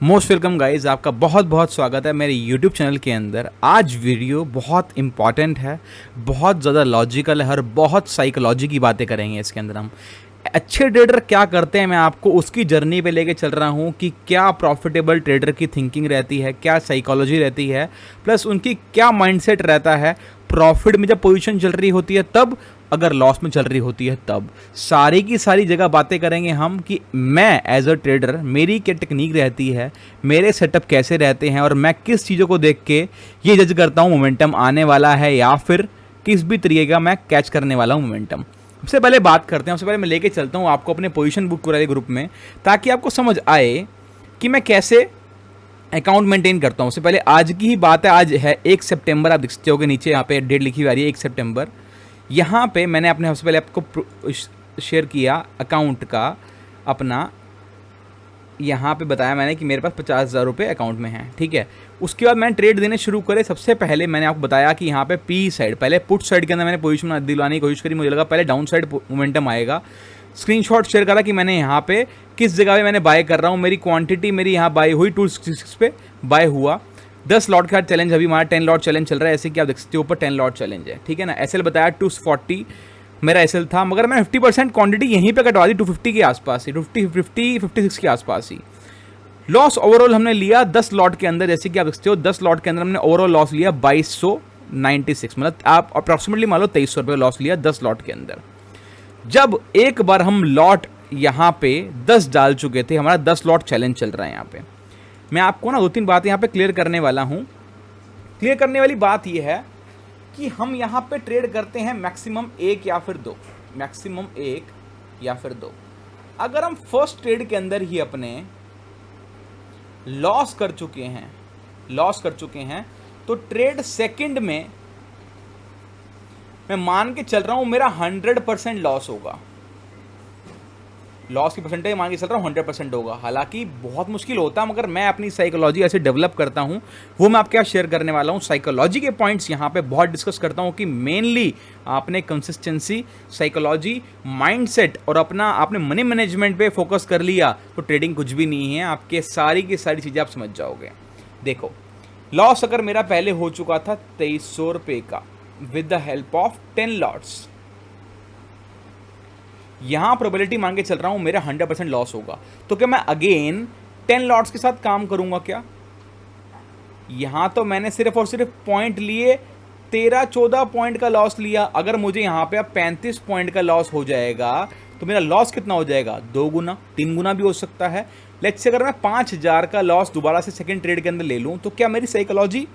Most welcome guys, आपका बहुत बहुत स्वागत है मेरे यूट्यूब चैनल के अंदर। आज वीडियो बहुत इंपॉर्टेंट है, बहुत ज़्यादा लॉजिकल है और बहुत साइकोलॉजी की बातें करेंगे इसके अंदर। हम अच्छे ट्रेडर क्या करते हैं, मैं आपको उसकी जर्नी पे लेके चल रहा हूँ कि क्या प्रॉफिटेबल ट्रेडर की थिंकिंग रहती है, क्या साइकोलॉजी रहती है, प्लस उनकी क्या माइंडसेट रहता है प्रॉफिट में जब पोजीशन चल रही होती है तब, अगर लॉस में चल रही होती है तब। सारी की सारी जगह बातें करेंगे हम कि मैं एज अ ट्रेडर मेरी क्या टेक्निक रहती है, मेरे सेटअप कैसे रहते हैं और मैं किस चीज़ों को देख के ये जज करता हूँ मोमेंटम आने वाला है या फिर किस भी तरीके का मैं कैच करने वाला हूँ मोमेंटम। सबसे पहले बात करते हैं, सबसे पहले मैं लेके चलता हूँ आपको अपने पोजीशन बुक वाले ग्रुप में, ताकि आपको समझ आए कि मैं कैसे अकाउंट मेंटेन करता हूँ। सबसे पहले आज की ही बात है, आज है 1 सितंबर। आप देख सकते हो कि नीचे यहाँ पे डेट लिखी हुई आ रही है 1 सितंबर। यहाँ पे मैंने अपने सबसे पहले आपको शेयर किया अकाउंट का अपना, यहाँ पे बताया मैंने कि मेरे पास 50,000 रुपये अकाउंट में हैं, ठीक है। उसके बाद मैंने ट्रेड देने शुरू करे। सबसे पहले मैंने आपको बताया कि यहाँ पे पी साइड, पहले पुट साइड के अंदर मैंने पोजीशन दिलाने की कोशिश करी। मुझे लगा पहले डाउन साइड मोमेंटम आएगा। स्क्रीनशॉट शेयर करा कि मैंने यहाँ पे किस जगह पे मैंने बाय कर रहा हूँ। मेरी क्वांटिटी मेरी यहाँ बाय हुई 266 पे बाय हुआ। 10 लॉट का चैलेंज, अभी हमारा 10 लॉट चैलेंज चल रहा है, ऐसे कि आप देख सकते हो ऊपर 10 लॉट चैलेंज है, ठीक है ना। एसएल बताया 240 मेरा एसएल था, मगर मैं 50% क्वांटिटी यहीं पे कटवा दी 250 के आसपास ही, 56 के आसपास ही। लॉस ओवरऑल हमने लिया 10 लॉट के अंदर, जैसे कि आप देखते हो 10 लॉट के अंदर हमने ओवरऑल लॉस लिया 2296, मतलब आप अप्रॉक्सीमेटली मान लो 2300 रुपये लॉस लिया 10 लॉट के अंदर। जब एक बार हम लॉट यहाँ पे 10 डाल चुके थे, हमारा 10 लॉट चैलेंज चल रहा है यहाँ पे। मैं आपको ना 2-3 बातें यहाँ पे क्लियर करने वाला हूँ। क्लियर करने वाली बात यह है कि हम यहाँ पे ट्रेड करते हैं मैक्सिमम 1 या फिर 2, मैक्सिमम 1 या फिर 2। अगर हम फर्स्ट ट्रेड के अंदर ही अपने लॉस कर चुके हैं तो ट्रेड सेकंड में मैं मान के चल रहा हूं मेरा 100% लॉस होगा। लॉस की परसेंटेज मान के चल रहा हूँ 100% होगा। हालांकि बहुत मुश्किल होता है, मगर मैं अपनी साइकोलॉजी ऐसे डेवलप करता हूँ, वो मैं आपके साथ शेयर करने वाला हूँ। साइकोलॉजी के पॉइंट्स यहाँ पे बहुत डिस्कस करता हूँ कि मेनली आपने कंसिस्टेंसी, साइकोलॉजी, माइंडसेट और अपना आपने मनी मैनेजमेंट पे फोकस कर लिया तो ट्रेडिंग कुछ भी नहीं है, आपके सारी की सारी चीज़ें आप समझ जाओगे। देखो, लॉस अगर मेरा पहले हो चुका था 2300 रुपये का with the help of 10 lots, यहां प्रोबेबिलिटी मान के चल रहा हूं मेरा 100% लॉस होगा। तो क्या मैं अगेन 10 लॉट्स के साथ काम करूंगा क्या? यहां तो मैंने सिर्फ और सिर्फ पॉइंट लिए, 13-14 पॉइंट का लॉस लिया। अगर मुझे यहां पे अब 35 पॉइंट का लॉस हो जाएगा तो मेरा लॉस कितना हो जाएगा? 2 गुना, 3 गुना भी हो सकता है। लेट्स से अगर मैं 5000 का लॉस दोबारा से सेकंड ट्रेड के अंदर ले लूं तो क्या मेरी साइकोलॉजी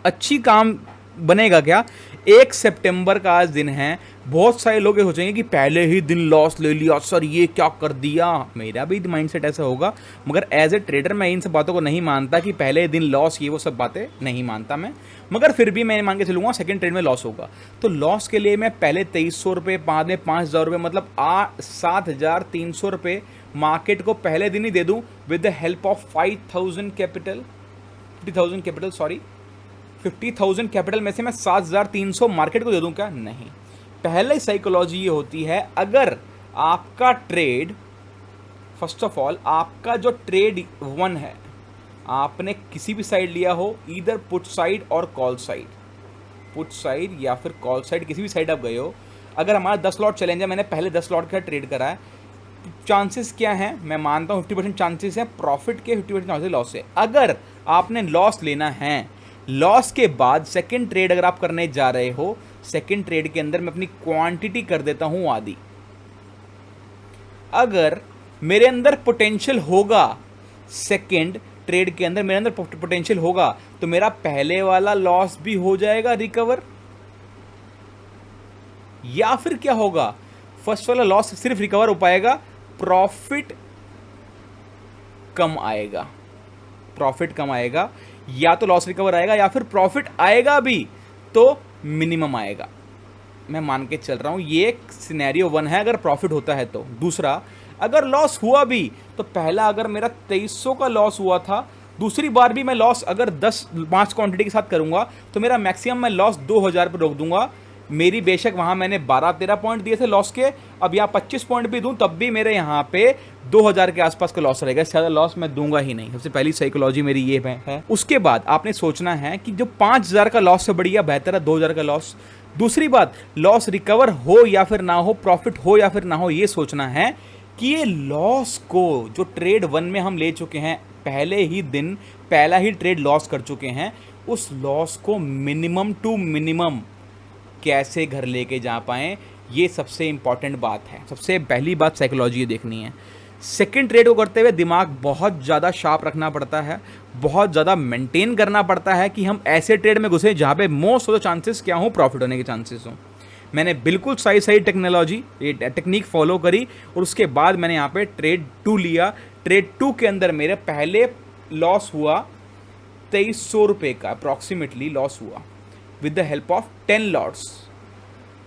अच्छी काम बनेगा क्या? 1 सितंबर का आज दिन है। बहुत सारे लोग ये सोचेंगे कि पहले ही दिन लॉस ले लिया सर, ये क्या कर दिया। मेरा भी माइंडसेट ऐसा होगा, मगर एज ए ट्रेडर मैं इन सब बातों को नहीं मानता कि पहले दिन लॉस, ये वो सब बातें नहीं मानता मैं। मगर फिर भी मैं मान के चलूँगा सेकंड ट्रेड में लॉस होगा। तो लॉस के लिए मैं पहले 2300 रुपये, बाद में 5000 रुपये, मतलब 7300 रुपये मार्केट को पहले दिन ही दे दूँ with the help of 50,000 capital में से मैं 7300 मार्केट को दे दूं क्या? नहीं। पहले साइकोलॉजी ये होती है, अगर आपका ट्रेड, फर्स्ट ऑफ ऑल आपका जो ट्रेड 1 है, आपने किसी भी साइड लिया हो, ईदर पुट साइड और कॉल साइड, पुट साइड या फिर कॉल साइड, किसी भी साइड आप गए हो। अगर हमारा 10 लॉट चैलेंज है, मैंने पहले 10 लॉट का ट्रेड करा है, चांसेस क्या हैं? मैं मानता हूँ 50% चांसेस हैं प्रॉफिट के, 50% चांसेस लॉस है। अगर आपने लॉस लेना है, लॉस के बाद सेकंड ट्रेड अगर आप करने जा रहे हो, सेकंड ट्रेड के अंदर मैं अपनी क्वांटिटी कर देता हूं आधी। अगर मेरे अंदर पोटेंशियल होगा, सेकंड ट्रेड के अंदर मेरे अंदर पोटेंशियल होगा, तो मेरा पहले वाला लॉस भी हो जाएगा रिकवर। या फिर क्या होगा, फर्स्ट वाला लॉस सिर्फ रिकवर हो पाएगा, प्रॉफिट कम आएगा, प्रॉफिट कम आएगा। या तो लॉस रिकवर आएगा या फिर प्रॉफिट आएगा भी तो मिनिमम आएगा। मैं मान के चल रहा हूँ ये सिनेरियो 1 है, अगर प्रॉफिट होता है तो। दूसरा, अगर लॉस हुआ भी तो पहला अगर मेरा 2300 का लॉस हुआ था, दूसरी बार भी मैं लॉस अगर 5 क्वांटिटी के साथ करूंगा तो मेरा मैक्सिमम मैं लॉस 2000 पर रोक दूंगा। मेरी बेशक वहाँ मैंने 12-13 पॉइंट दिए थे लॉस के, अब यहाँ 25 पॉइंट भी दूं तब भी मेरे यहाँ पे 2000 के आसपास का लॉस रहेगा, इससे ज़्यादा लॉस मैं दूंगा ही नहीं। सबसे पहली साइकोलॉजी मेरी ये है। उसके बाद आपने सोचना है कि जो 5000 का लॉस से बढ़िया बेहतर है 2000 का लॉस। दूसरी बात, लॉस रिकवर हो या फिर ना हो, प्रॉफिट हो या फिर ना हो, ये सोचना है कि ये लॉस को जो ट्रेड 1 में हम ले चुके हैं, पहले ही दिन पहला ही ट्रेड लॉस कर चुके हैं, उस लॉस को मिनिमम टू मिनिमम कैसे घर लेके जा पाएँ, ये सबसे इंपॉर्टेंट बात है। सबसे पहली बात साइकोलॉजी ये देखनी है। सेकंड ट्रेड को करते हुए दिमाग बहुत ज़्यादा शार्प रखना पड़ता है, बहुत ज़्यादा मेंटेन करना पड़ता है कि हम ऐसे ट्रेड में घुसे जहाँ पे मोस्ट ऑफ द चांसेस क्या हो, प्रॉफिट होने के चांसेस हों। मैंने बिल्कुल सही टेक्नोलॉजी ये टेक्निक फॉलो करी और उसके बाद मैंने यहाँ पे ट्रेड 2 लिया। ट्रेड 2 के अंदर मेरे पहले लॉस हुआ 2300 रुपये का अप्रॉक्सीमेटली लॉस हुआ with the help of 10 lots.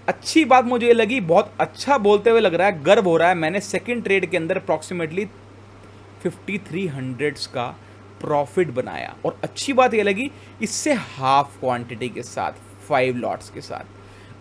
अच्छी बात मुझे ये लगी, बहुत अच्छा बोलते हुए लग रहा है, गर्व हो रहा है, मैंने सेकंड ट्रेड के अंदर अप्रॉक्सीमेटली 5300 का प्रॉफिट बनाया। और अच्छी बात ये लगी, इससे हाफ क्वांटिटी के साथ 5 लॉट्स के साथ।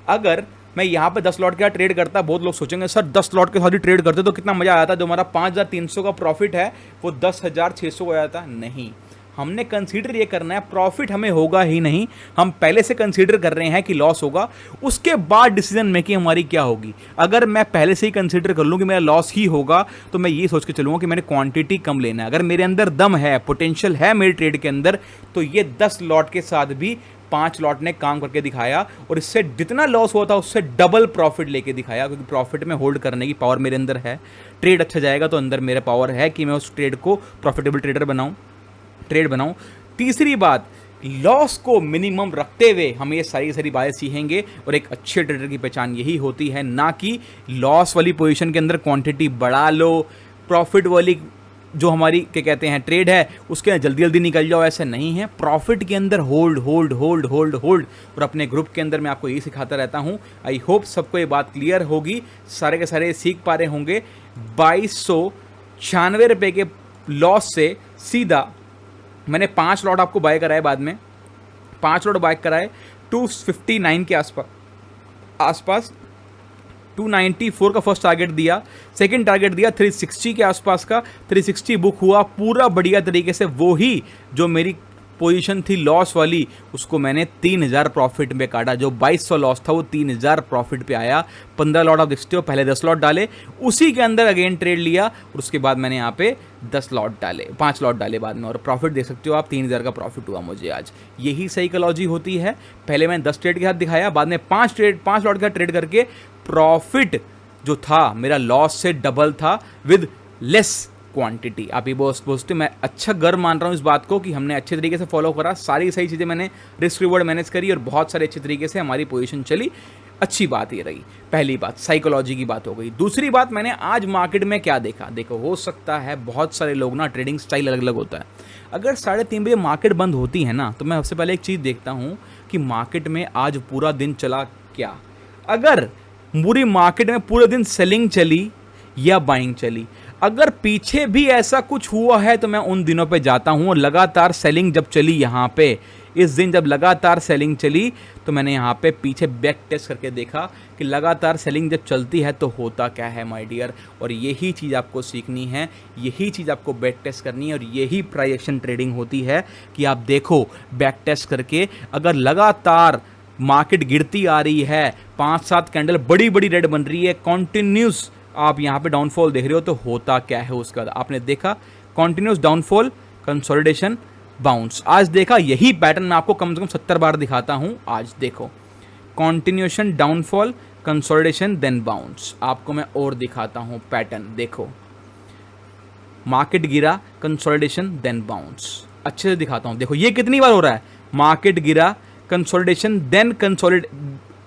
अगर मैं यहाँ पे 10 लॉट का ट्रेड करता, बहुत लोग सोचेंगे सर 10 लॉट के साथ ही ट्रेड करते तो कितना मज़ा आया था, जो हमारा 5300 का प्रॉफिट है वो 10,600 हो जाता। नहीं, हमने कंसीडर ये करना है प्रॉफिट हमें होगा ही नहीं, हम पहले से कंसीडर कर रहे हैं कि लॉस होगा, उसके बाद डिसीजन मेकिंग हमारी क्या होगी। अगर मैं पहले से ही कंसीडर कर लूँ कि मेरा लॉस ही होगा तो मैं ये सोच के चलूँगा कि मैंने क्वांटिटी कम लेना है। अगर मेरे अंदर दम है, पोटेंशियल है मेरे ट्रेड के अंदर, तो ये 10 लॉट के साथ भी 5 लॉट ने काम करके दिखाया और इससे जितना लॉस हुआ था उससे डबल प्रॉफिट लेके दिखाया, क्योंकि प्रॉफिट में होल्ड करने की पावर मेरे अंदर है। ट्रेड अच्छा जाएगा तो अंदर मेरा पावर है कि मैं उस ट्रेड को प्रॉफिटेबल ट्रेड बनाऊं। तीसरी बात, लॉस को मिनिमम रखते हुए हम ये सारी बातें सीखेंगे और एक अच्छे ट्रेडर की पहचान यही होती है, ना कि लॉस वाली पोजीशन के अंदर क्वांटिटी बढ़ा लो, प्रॉफिट वाली जो हमारी क्या कहते हैं ट्रेड है उसके अंदर जल्दी जल्दी निकल जाओ। ऐसा नहीं है, प्रॉफिट के अंदर hold hold hold hold hold. और अपने ग्रुप के अंदर मैं आपको यही सिखाता रहता हूँ। आई होप सबको ये बात क्लियर होगी, सारे के सारे सीख पा रहे होंगे। 2296 रुपये के लॉस से सीधा मैंने 5 लॉट आपको बाय कराए, बाद में 5 लॉट बाय कराए 259 के आसपास 294 का फर्स्ट टारगेट दिया, सेकंड टारगेट दिया 360 के आसपास का, 360 बुक हुआ पूरा बढ़िया तरीके से। वो ही जो मेरी पोजीशन थी लॉस वाली, उसको मैंने 3000 प्रॉफिट में काटा। जो 2200 लॉस था वो 3000 प्रॉफिट पे आया। 15 लॉट आप देखते हो, पहले 10 लॉट डाले, उसी के अंदर अगेन ट्रेड लिया और उसके बाद मैंने यहाँ पे 10 लॉट डाले, 5 लॉट डाले बाद में, और प्रॉफिट देख सकते हो आप, 3000 का प्रॉफिट हुआ मुझे आज। यही साइकोलॉजी होती है। पहले मैंने 10 ट्रेड के साथ दिखाया, बाद में 5 लॉट के साथ ट्रेड करके प्रॉफिट जो था मेरा लॉस से डबल था विद लेस क्वांटिटी। आप ये बोलते मैं अच्छा गर्व मान रहा हूँ इस बात को कि हमने अच्छे तरीके से फॉलो करा, सारी सही चीज़ें मैंने रिस्क रिवॉर्ड मैनेज करी और बहुत सारे अच्छे तरीके से हमारी पोजीशन चली। अच्छी बात ये रही, पहली बात साइकोलॉजी की बात हो गई। दूसरी बात, मैंने आज मार्केट में क्या देखा। देखो, हो सकता है बहुत सारे लोग ना ट्रेडिंग स्टाइल अलग अलग होता है। अगर 3:30 बजे मार्केट बंद होती है ना, तो मैं सबसे पहले एक चीज़ देखता हूँ कि मार्केट में आज पूरा दिन चला क्या। अगर पूरी मार्केट में पूरे दिन सेलिंग चली या बाइंग चली, अगर पीछे भी ऐसा कुछ हुआ है तो मैं उन दिनों पे जाता हूँ। और लगातार सेलिंग जब चली यहाँ पे, इस दिन जब लगातार सेलिंग चली, तो मैंने यहाँ पे पीछे बैक टेस्ट करके देखा कि लगातार सेलिंग जब चलती है तो होता क्या है माय डियर। और यही चीज़ आपको सीखनी है, यही चीज़ आपको बैक टेस्ट करनी है, और यही प्राइस एक्शन ट्रेडिंग होती है कि आप देखो बैक टेस्ट करके, अगर लगातार मार्केट गिरती आ रही है, 5-7 कैंडल बड़ी बड़ी रेड बन रही है, कॉन्टिन्यूस आप यहाँ पे डाउनफॉल देख रहे हो, तो होता क्या है उसका। आपने देखा कॉन्टिन्यूस डाउनफॉल, कंसोलिडेशन, बाउंस। आज देखा यही पैटर्न मैं आपको कम से कम 70 बार दिखाता हूँ। आज देखो continuation, downfall, consolidation, then bounce. आपको मैं और दिखाता हूँ पैटर्न। देखो मार्केट गिरा, कंसोलिडेशन, देन बाउंस। अच्छे से दिखाता हूँ। देखो ये कितनी बार हो रहा है, मार्केट गिरा, कंसोलिडेशन, देन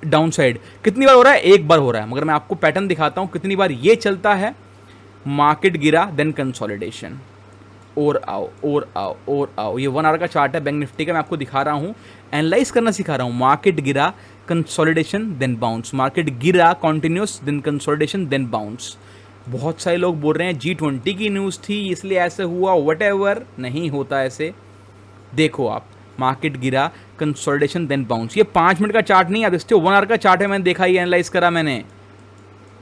डाउन साइड। कितनी बार हो रहा है, एक बार हो रहा है। मगर मैं आपको पैटर्न दिखाता हूं कितनी बार ये चलता है। मार्केट गिरा, देन कंसोलिडेशन, और आओ और आओ और आओ। ये 1 आवर का चार्ट है बैंक निफ्टी का, मैं आपको दिखा रहा हूं, एनालाइज करना सिखा रहा हूं। मार्केट गिरा, कंसोलिडेशन, देन बाउंस। मार्केट गिरा continues, then consolidation, then bounce. बहुत सारे लोग बोल रहे हैं G20 की न्यूज़ थी इसलिए ऐसे हुआ, वट नहीं होता ऐसे। देखो आप मार्केट गिरा, कंसोलिडेशन देन बाउंस। ये 5 मिनट का चार्ट नहीं है, अब 1 आवर का चार्ट है, मैंने देखा, ये एनालाइज करा मैंने।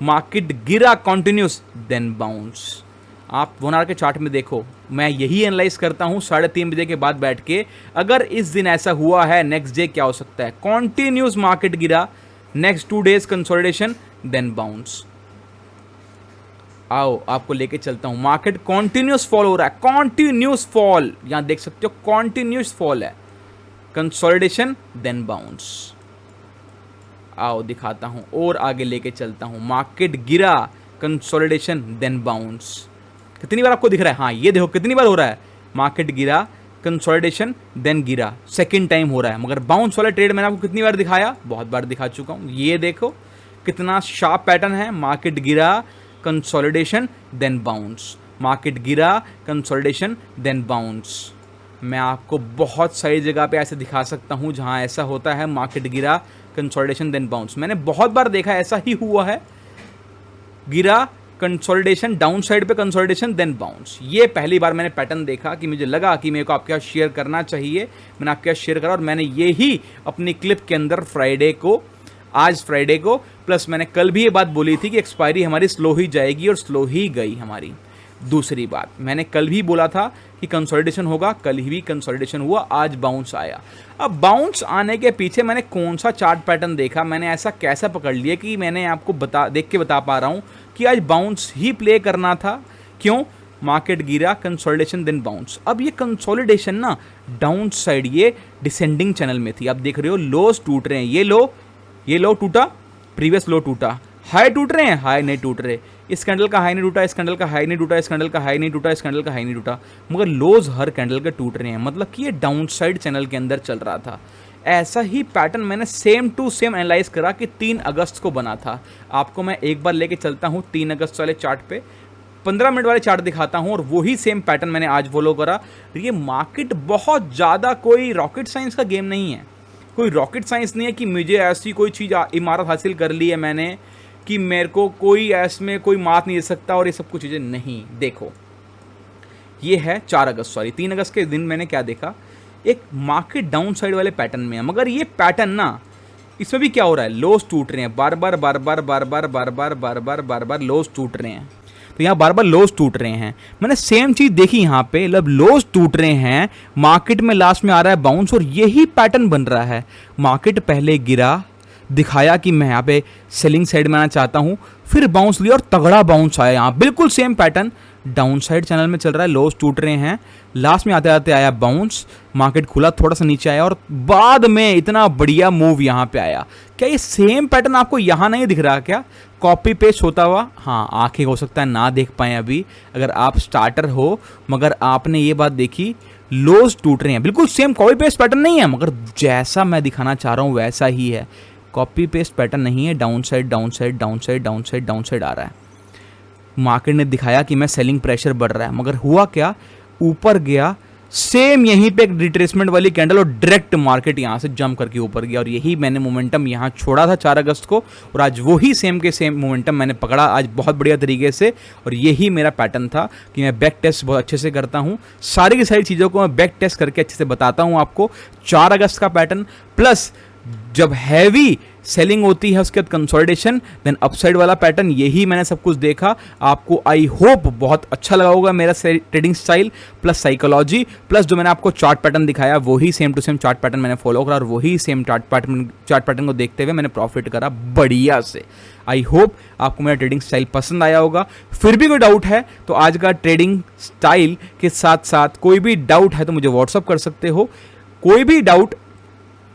मार्केट गिरा कंटिन्यूस देन बाउंस। आप 1 आवर के चार्ट में देखो, मैं यही एनालाइज करता हूँ 3:30 बजे के बाद बैठ के। अगर इस दिन ऐसा हुआ है, नेक्स्ट डे क्या हो सकता है? कॉन्टिन्यूस मार्केट गिरा, next 2 days consolidation then bounce. आओ आपको लेके चलता हूँ। मार्केट कॉन्टिन्यूस फॉल हो रहा है, कॉन्टिन्यूस फॉल, यहां देख सकते हो कॉन्टिन्यूस फॉल है, कंसोलिडेशन देन बाउंस। आओ दिखाता हूं और आगे लेके चलता हूं। मार्केट गिरा, कंसोलिडेशन देन बाउंस। कितनी बार आपको दिख रहा है? हाँ ये देखो कितनी बार हो रहा है, मार्केट गिरा, कंसोलिडेशन देन गिरा, सेकंड टाइम हो रहा है। मगर बाउंस वाला ट्रेड मैंने आपको कितनी बार दिखाया? बहुत बार दिखा चुका हूं। ये देखो कितना शार्प पैटर्न है, मार्केट गिरा, कंसोलिडेशन देन बाउंस, मार्केट गिरा, कंसोलिडेशन देन बाउंस। मैं आपको बहुत सारी जगह पे ऐसे दिखा सकता हूं जहां ऐसा होता है, मार्केट गिरा, कंसोलिडेशन देन बाउंस। मैंने बहुत बार देखा ऐसा ही हुआ है, गिरा, कंसोलिडेशन, डाउन साइड पे कंसोलिडेशन देन बाउंस। ये पहली बार मैंने पैटर्न देखा कि मुझे लगा कि मेरे को आपके साथ शेयर करना चाहिए, मैंने आपके साथ शेयर करा। और मैंने ये ही अपनी क्लिप के अंदर फ्राइडे को, आज फ्राइडे को, प्लस मैंने कल भी ये बात बोली थी कि एक्सपायरी हमारी स्लो ही जाएगी, और स्लो ही गई हमारी। दूसरी बात, मैंने कल भी बोला था कि कंसोलिडेशन होगा, कल ही भी कंसोलिडेशन हुआ, आज बाउंस आया। अब बाउंस आने के पीछे मैंने कौन सा चार्ट पैटर्न देखा, मैंने ऐसा कैसा पकड़ लिया कि मैंने आपको देख के बता पा रहा हूँ कि आज बाउंस ही प्ले करना था। क्यों? मार्केट गिरा, कंसोलिडेशन देन बाउंस। अब ये कंसोलिडेशन ना डाउन साइड, ये डिसेंडिंग चैनल में थी। आप देख रहे हो लोस टूट रहे हैं, ये लो टूटा, प्रीवियस लो टूटा, हाई टूट रहे हैं, हाई नहीं टूट रहे। इस कैंडल का हाई नहीं टूटा, इस कैंडल का हाई नहीं टूटा, इस कैंडल का हाई नहीं टूटा, इस कैंडल का हाई नहीं टूटा, मगर लोज हर कैंडल के टूट रहे हैं। मतलब कि ये डाउन साइड चैनल के अंदर चल रहा था। ऐसा ही पैटर्न मैंने सेम टू सेम एनालाइज करा कि 3 अगस्त को बना था। आपको मैं एक बार लेके चलता हूँ 3 अगस्त वाले चार्ट पे, 15 मिनट वाले चार्ट दिखाता हूँ, और वही सेम पैटर्न मैंने आज फॉलो करा। ये मार्केट बहुत ज़्यादा कोई रॉकेट साइंस का गेम नहीं है, कोई रॉकेट साइंस नहीं है कि मुझे ऐसी कोई चीज़ इमारत हासिल कर ली है मैंने कि मेरे को कोई ऐसमें कोई मात नहीं दे सकता, और ये सब कुछ चीज़ें नहीं। देखो ये है 4 अगस्त, सॉरी 3 अगस्त के दिन मैंने क्या देखा, एक मार्केट डाउन साइड वाले पैटर्न में है। मगर ये पैटर्न ना, इसमें भी क्या हो रहा है, लोस टूट रहे हैं, बार बार लोस टूट रहे हैं। तो यहाँ बार बार लोस टूट रहे हैं। मैंने सेम चीज़ देखी यहाँ पे, मतलब लोस टूट रहे हैं, मार्केट में लास्ट में आ रहा है बाउंस, और यही पैटर्न बन रहा है। मार्केट पहले गिरा, दिखाया कि मैं यहाँ पे सेलिंग साइड में आना चाहता हूँ, फिर बाउंस लिया और तगड़ा बाउंस आया। यहाँ बिल्कुल same pattern down side channel में चल रहा है, लोस टूट रहे हैं, लास्ट में आते आते आया बाउंस, मार्केट खुला, थोड़ा सा नीचे आया, और बाद में इतना बढ़िया मूव यहाँ पे आया। क्या ये सेम पैटर्न आपको यहाँ नहीं दिख रहा क्या, कॉपी पेस्ट होता हुआ? हाँ, आंखें हो सकता है ना देख पाएँ अभी, अगर आप स्टार्टर हो, मगर आपने ये बात देखी, लोस टूट रहे हैं, बिल्कुल सेम कॉपी पेस्ट पैटर्न नहीं है, मगर जैसा मैं दिखाना चाह रहा हूँ वैसा ही है। कॉपी पेस्ट पैटर्न नहीं है, down side down side down side down side down side आ रहा है। मार्केट ने दिखाया कि मैं सेलिंग प्रेशर बढ़ रहा है, मगर हुआ क्या, ऊपर गया, सेम यहीं पे एक रिट्रेसमेंट वाली कैंडल, और डायरेक्ट मार्केट यहाँ से जंप करके ऊपर गया। और यही मैंने मोमेंटम यहाँ छोड़ा था 4 अगस्त को, और आज वही सेम के सेम मोमेंटम मैंने पकड़ा आज बहुत बढ़िया तरीके से। और यही मेरा पैटर्न था कि मैं बैक टेस्ट बहुत अच्छे से करता हूँ, सारी की सारी चीज़ों को मैं बैक टेस्ट करके अच्छे से बताता हूँ आपको। 4 अगस्त का पैटर्न, प्लस जब हैवी सेलिंग होती है उसके बाद कंसोलिडेशन, देन अपसाइड वाला पैटर्न, यही मैंने सब कुछ देखा। आपको आई होप बहुत अच्छा लगा होगा मेरा trading style, plus psychology, plus जो मैंने आपको चार्ट पैटर्न दिखाया वही same to same chart pattern मैंने फॉलो करा, और वही सेम चार्ट पैटर्न को देखते हुए मैंने प्रॉफिट करा बढ़िया से। आई होप आपको मेरा ट्रेडिंग स्टाइल पसंद आया होगा। फिर भी कोई डाउट है तो आज का ट्रेडिंग स्टाइल के साथ साथ कोई भी डाउट है तो मुझे व्हाट्सअप कर सकते हो। कोई भी डाउट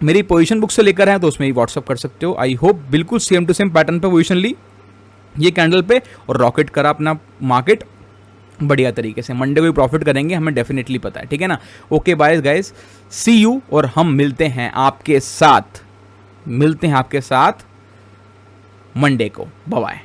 मेरी पोजीशन बुक से लेकर है तो उसमें ही व्हाट्सअप कर सकते हो। आई होप बिल्कुल सेम टू सेम पैटर्न पे पोजीशन ली ये कैंडल पे, और रॉकेट करा अपना मार्केट बढ़िया तरीके से। मंडे को भी प्रॉफिट करेंगे, हमें डेफिनेटली पता है, ठीक है ना। Okay bye guys, see you, और हम मिलते हैं आपके साथ मंडे को। Bye bye.